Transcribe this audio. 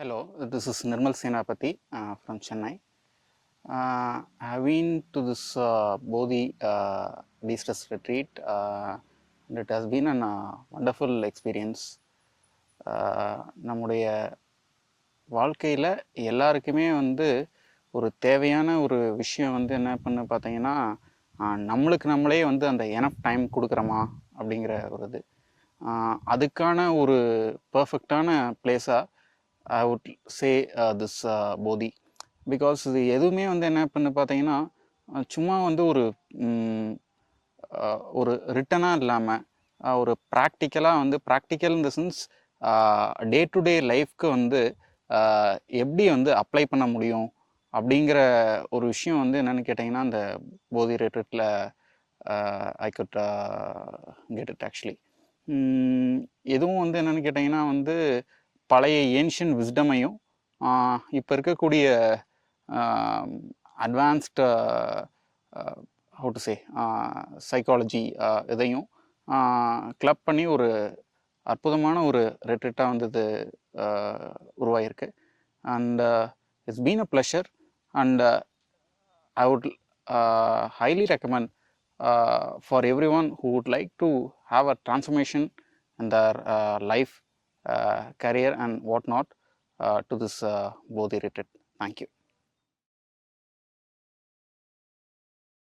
Hello, this is Nirmal Senapati from Chennai. I've been to this Bodhi de-stress retreat and it has been a wonderful experience. நம்முடைய வாழ்க்கையில் எல்லாருக்குமே வந்து ஒரு தேவையான ஒரு விஷயம் வந்து என்ன பண்ணு பார்த்தீங்கன்னா நம்மளுக்கு நம்மளே வந்து அந்த எனஃப் டைம் கொடுக்குறோமா அப்படிங்கிற ஒரு இது அதுக்கான ஒரு பர்ஃபெக்டான பிளேஸாக I would say this Bodhi because இது எதுவுமே வந்து என்ன பண்ணு பார்த்தீங்கன்னா சும்மா வந்து ஒரு ரிட்டனாக இல்லாமல் ஒரு ப்ராக்டிக்கலாக வந்து practical in the sense day to day லைஃப்க்கு வந்து எப்படி வந்து அப்ளை பண்ண முடியும் அப்படிங்கிற ஒரு விஷயம் வந்து என்னென்னு கேட்டிங்கன்னா அந்த போதி ரிட்ரீட்டில் I could get it actually. எதுவும் வந்து என்னென்னு கேட்டிங்கன்னா வந்து பழைய ஏன்ஷியன் விஸ்டமையும் இப்போ இருக்கக்கூடிய advanced how to say psychology இதையும் கிளப் பண்ணி ஒரு அற்புதமான ஒரு ரெட்ரீட்டாக வந்து இது உருவாகிருக்கு. And it's been a pleasure and I would highly recommend for everyone who would like to have a transformation in their life, career and whatnot to this Bodhi retreat. Thank you.